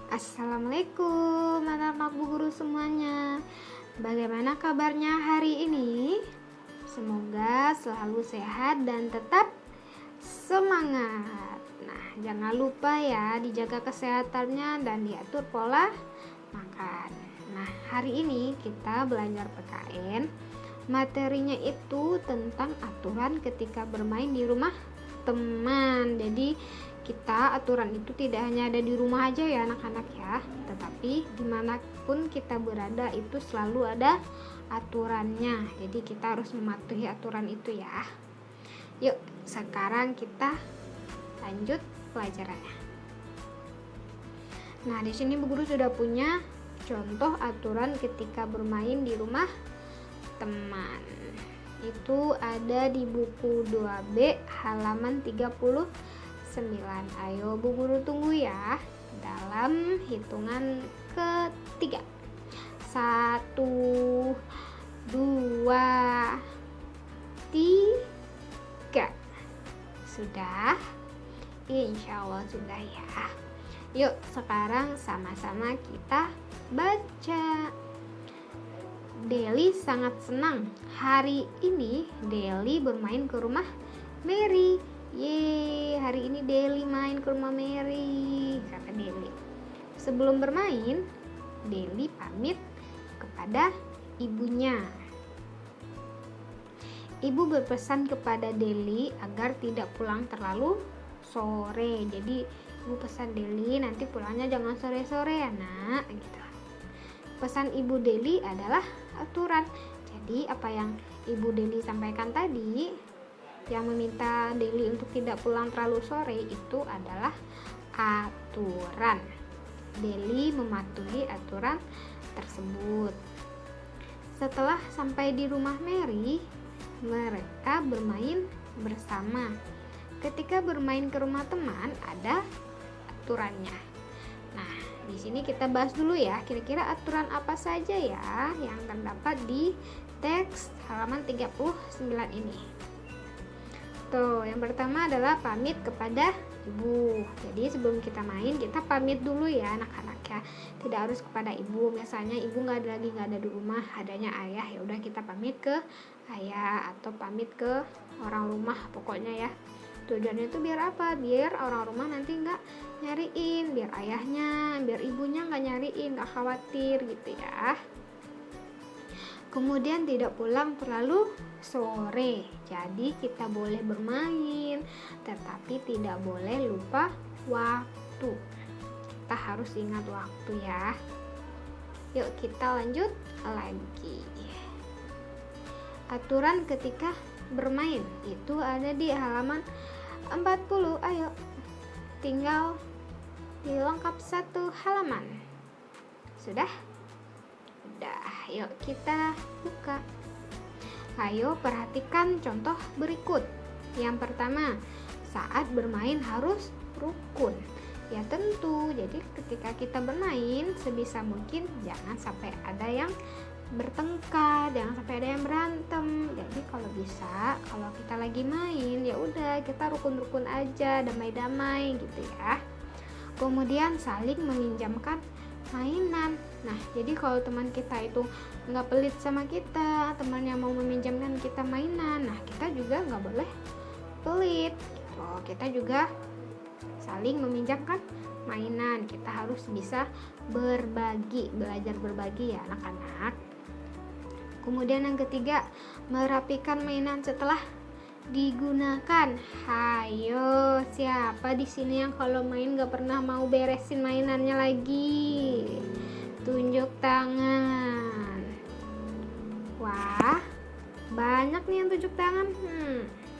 Assalamualaikum anak-anak Bu Guru semuanya. Bagaimana kabarnya hari ini? Semoga selalu sehat dan tetap semangat. Nah, jangan lupa ya dijaga kesehatannya dan diatur pola makan. Nah, hari ini kita belajar PKN. Materinya itu tentang aturan ketika bermain di rumah teman. Jadi kita aturan itu tidak hanya ada di rumah aja ya anak-anak ya, tetapi dimanapun kita berada itu selalu ada aturannya. Jadi kita harus mematuhi aturan itu ya. Yuk sekarang kita lanjut pelajarannya. Nah, di sini Bu Guru sudah punya contoh aturan ketika bermain di rumah teman. Itu ada di buku 2B halaman 39. Ayo Bu Guru tunggu ya dalam hitungan ketiga. 1, 2, 3. Sudah? Insya Allah sudah ya. Yuk sekarang sama-sama kita baca. Deli sangat senang. Hari ini Deli bermain ke rumah Mary. Yeay, hari ini Deli main ke rumah Mary, kata Deli. Sebelum bermain, Deli pamit kepada ibunya. Ibu berpesan kepada Deli agar tidak pulang terlalu sore. Jadi ibu pesan Deli nanti pulangnya jangan sore-sore ya nak, gitu. Pesan ibu Deli adalah aturan. Jadi apa yang ibu Deli sampaikan tadi, yang meminta Deli untuk tidak pulang terlalu sore, itu adalah aturan. Deli mematuhi aturan tersebut. Setelah sampai di rumah Mary, mereka bermain bersama. Ketika bermain ke rumah teman, ada aturannya. Nah, di sini kita bahas dulu ya, kira-kira aturan apa saja ya yang terdapat di teks halaman 39 ini. Tuh, yang pertama adalah pamit kepada ibu. Jadi sebelum kita main, kita pamit dulu ya anak-anak ya. Tidak harus kepada ibu. Misalnya ibu nggak ada di rumah, adanya ayah, ya udah kita pamit ke ayah atau pamit ke orang rumah pokoknya ya. Tujuannya itu biar apa? Biar orang rumah nanti nggak nyariin, biar ayahnya, biar ibunya nggak nyariin, nggak khawatir gitu ya. Kemudian tidak pulang terlalu sore. Jadi kita boleh bermain, tetapi tidak boleh lupa waktu. Kita harus ingat waktu ya. Yuk kita lanjut lagi. Aturan ketika bermain itu ada di halaman 40. Ayo, tinggal dilengkap satu halaman. Sudah? Udah, yuk kita buka. Ayo perhatikan contoh berikut. Yang pertama, saat bermain harus rukun. Ya tentu, jadi ketika kita bermain sebisa mungkin jangan sampai ada yang bertengkar, jangan sampai ada yang berantem. Jadi kalau bisa, kalau kita lagi main ya udah kita rukun-rukun aja, damai-damai gitu ya. Kemudian saling meminjamkan mainan. Nah, jadi kalau teman kita itu nggak pelit sama kita, temannya mau meminjamkan kita mainan, nah kita juga nggak boleh pelit. Oh, kita juga saling meminjamkan mainan. Kita harus bisa berbagi, belajar berbagi ya anak-anak. Kemudian yang ketiga, merapikan mainan setelah digunakan. Hayo, siapa di sini yang kalau main gak pernah mau beresin mainannya lagi? Tunjuk tangan. Wah, banyak nih yang tunjuk tangan.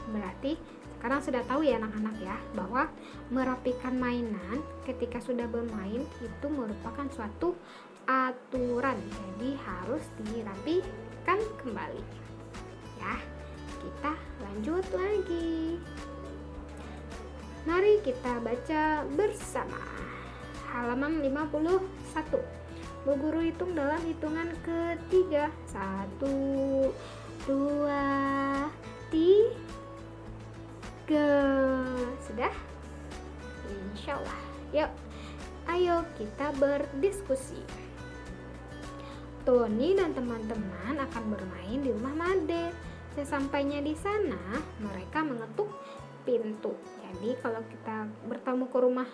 Berarti sekarang sudah tahu ya anak-anak ya, bahwa merapikan mainan ketika sudah bermain itu merupakan suatu aturan. Jadi harus dirapikan kembali. Ya. Kita lanjut lagi. Mari kita baca bersama. Halaman 51. Bu Guru hitung dalam hitungan ketiga. 1, 2, 3. Sudah? Insya Allah. Yuk Ayo kita berdiskusi. Tony dan teman-teman akan bermain di rumah Made. Sesampainya di sana, mereka mengetuk pintu. Jadi kalau kita bertamu ke rumah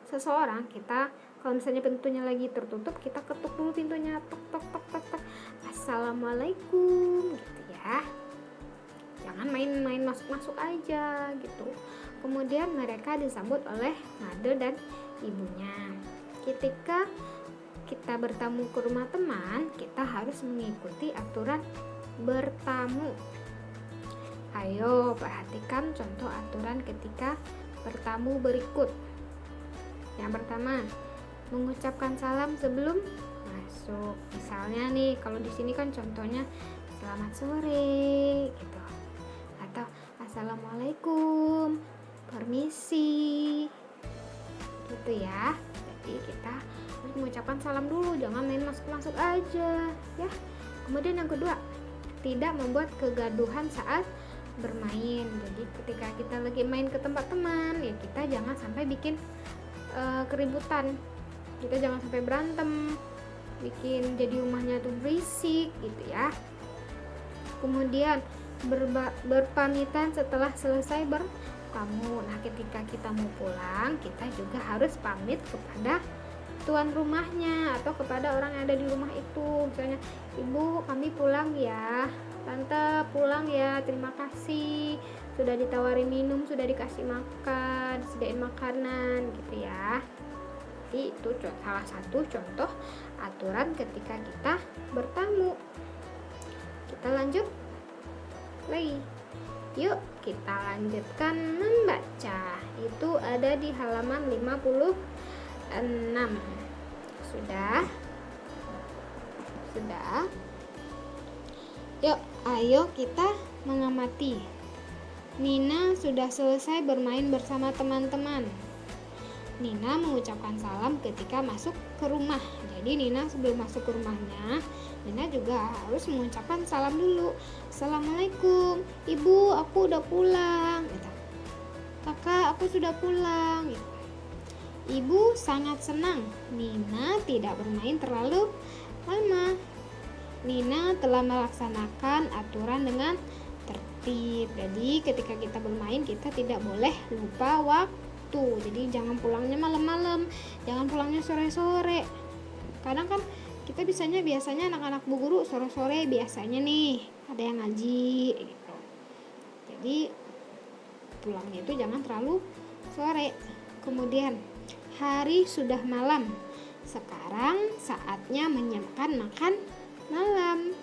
seseorang, kita kalau misalnya pintunya lagi tertutup, kita ketuk dulu pintunya, tok tok tok tok tok. Assalamualaikum gitu ya. Jangan main-main masuk-masuk aja gitu. Kemudian mereka disambut oleh Made dan ibunya. Ketika kita bertamu ke rumah teman, kita harus mengikuti aturan bertamu. Ayo perhatikan contoh aturan ketika bertamu berikut. Yang pertama, mengucapkan salam sebelum masuk. Misalnya nih, kalau di sini kan contohnya selamat sore gitu. Atau assalamualaikum, permisi. Gitu ya. Jadi kita harus mengucapkan salam dulu, jangan main masuk-masuk aja ya. Kemudian yang kedua, tidak membuat kegaduhan saat bermain. Jadi ketika kita lagi main ke tempat teman, ya kita jangan sampai bikin keributan. Kita jangan sampai berantem, bikin jadi rumahnya tuh berisik gitu ya. Kemudian berpamitan setelah selesai bertamu. Nah, ketika kita mau pulang, kita juga harus pamit kepada tuan rumahnya atau kepada orang yang ada di rumah itu. Misalnya, ibu kami pulang ya, tante pulang ya, terima kasih sudah ditawarin minum, sudah dikasih makan, disediain makanan gitu ya. Jadi itu salah satu contoh aturan ketika kita bertamu. Kita lanjut lagi. Yuk kita lanjutkan membaca. Itu ada di halaman 56. Sudah? Sudah? Yuk, ayo kita mengamati. Nina sudah selesai bermain bersama teman-teman. Nina mengucapkan salam ketika masuk ke rumah. Jadi Nina sebelum masuk ke rumahnya, Nina juga harus mengucapkan salam dulu. Assalamualaikum, ibu aku udah pulang gitu. Kakak aku sudah pulang gitu. Ibu sangat senang Nina tidak bermain terlalu lama. Nina telah melaksanakan aturan dengan tertib. Jadi ketika kita bermain, kita tidak boleh lupa waktu. Jadi jangan pulangnya malam-malam, jangan pulangnya sore-sore. Kadang kan kita biasanya anak-anak bu guru sore-sore biasanya nih ada yang ngaji gitu. Jadi pulangnya itu jangan terlalu sore. Kemudian hari sudah malam. Sekarang saatnya makan malam.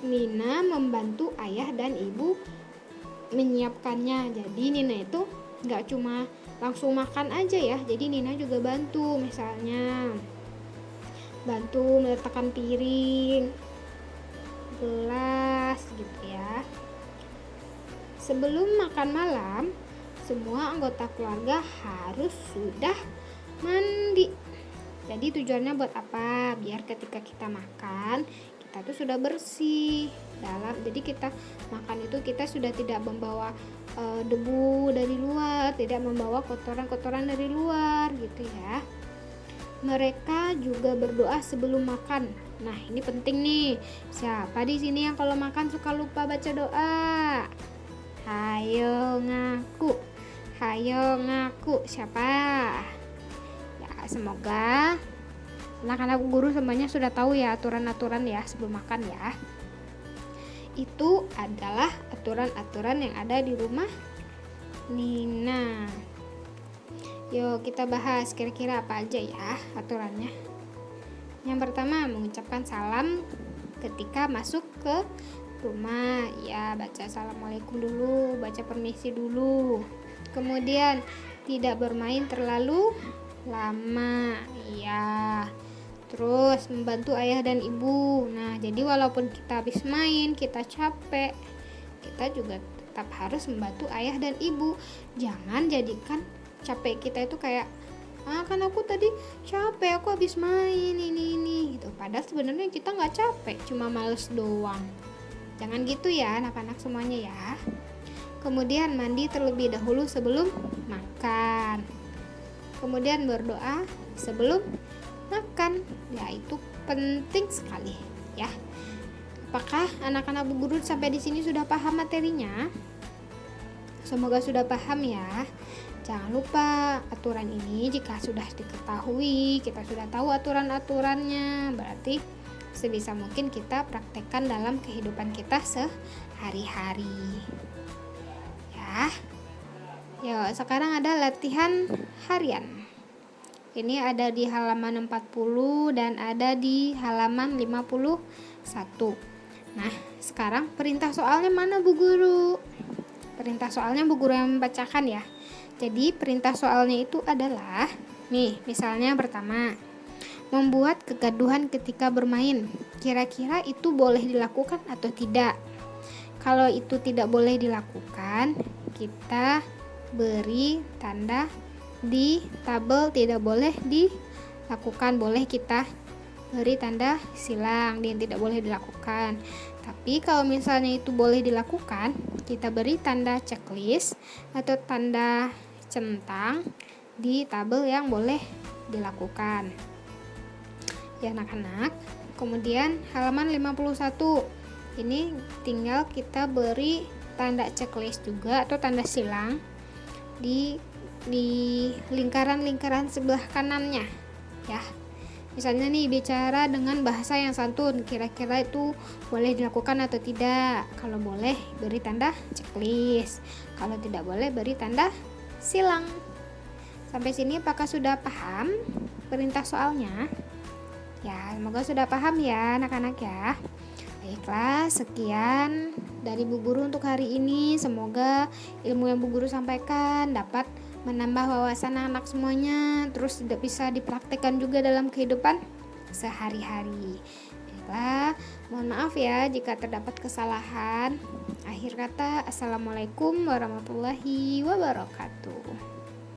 Nina membantu ayah dan ibu menyiapkannya. Jadi Nina itu gak cuma langsung makan aja ya. Jadi Nina juga bantu, misalnya bantu meletakkan piring, gelas gitu ya. Sebelum makan malam, semua anggota keluarga harus sudah mandi. Jadi tujuannya buat apa? Biar ketika kita makan, kita tuh sudah bersih jadi kita makan itu kita sudah tidak membawa debu dari luar, tidak membawa kotoran-kotoran dari luar gitu ya. Mereka juga berdoa sebelum makan. Nah, ini penting nih. Siapa di sini yang kalau makan suka lupa baca doa? Hayo ngaku. Hayo ngaku. Siapa? Ya, semoga anak-anak guru semuanya sudah tahu ya aturan-aturan ya sebelum makan ya. Itu adalah aturan-aturan yang ada di rumah Nina. Yuk kita bahas kira-kira apa aja ya aturannya. Yang pertama, mengucapkan salam ketika masuk ke rumah. Ya, baca assalamualaikum dulu, baca permisi dulu. Kemudian tidak bermain terlalu lama. Ya. Terus membantu ayah dan ibu. Nah, jadi walaupun kita habis main, kita capek, kita juga tetap harus membantu ayah dan ibu. Jangan jadikan capek kita itu kayak kan aku tadi capek, aku habis main ini gitu. Padahal sebenarnya kita nggak capek, cuma males doang. Jangan gitu ya anak-anak semuanya ya. Kemudian mandi terlebih dahulu sebelum makan. kemudian berdoa sebelum makan. Ya, itu penting sekali ya. Apakah anak-anak Bu Guru sampai di sini sudah paham materinya? Semoga sudah paham ya. Jangan lupa aturan ini jika sudah diketahui, kita sudah tahu aturan-aturannya, berarti sebisa mungkin kita praktekkan dalam kehidupan kita sehari-hari. Ya. Yuk, sekarang ada latihan harian. Ini ada di halaman 40 dan ada di halaman 51. Nah, sekarang perintah soalnya mana Bu Guru? Perintah soalnya Bu Guru yang membacakan ya. Jadi perintah soalnya itu adalah, nih misalnya pertama, membuat kegaduhan ketika bermain. Kira-kira itu boleh dilakukan atau tidak? Kalau itu tidak boleh dilakukan, kita beri tanda di tabel tidak boleh dilakukan. Boleh kita beri tanda silang yang tidak boleh dilakukan. Tapi kalau misalnya itu boleh dilakukan, kita beri tanda checklist atau tanda centang di tabel yang boleh dilakukan. Ya anak-anak. Kemudian halaman 51. Ini tinggal kita beri tanda checklist juga atau tanda silang di lingkaran-lingkaran sebelah kanannya ya. Misalnya nih, bicara dengan bahasa yang santun, kira-kira itu boleh dilakukan atau tidak? Kalau boleh, beri tanda checklist. Kalau tidak boleh, beri tanda silang. Sampai sini apakah sudah paham perintah soalnya? Ya, semoga sudah paham ya anak-anak ya. Baiklah, sekian dari Bu Guru untuk hari ini. Semoga ilmu yang Bu Guru sampaikan dapat menambah wawasan anak semuanya, terus tidak bisa dipraktekkan juga dalam kehidupan sehari-hari. Baiklah, mohon maaf ya jika terdapat kesalahan. Akhir kata, assalamualaikum warahmatullahi wabarakatuh.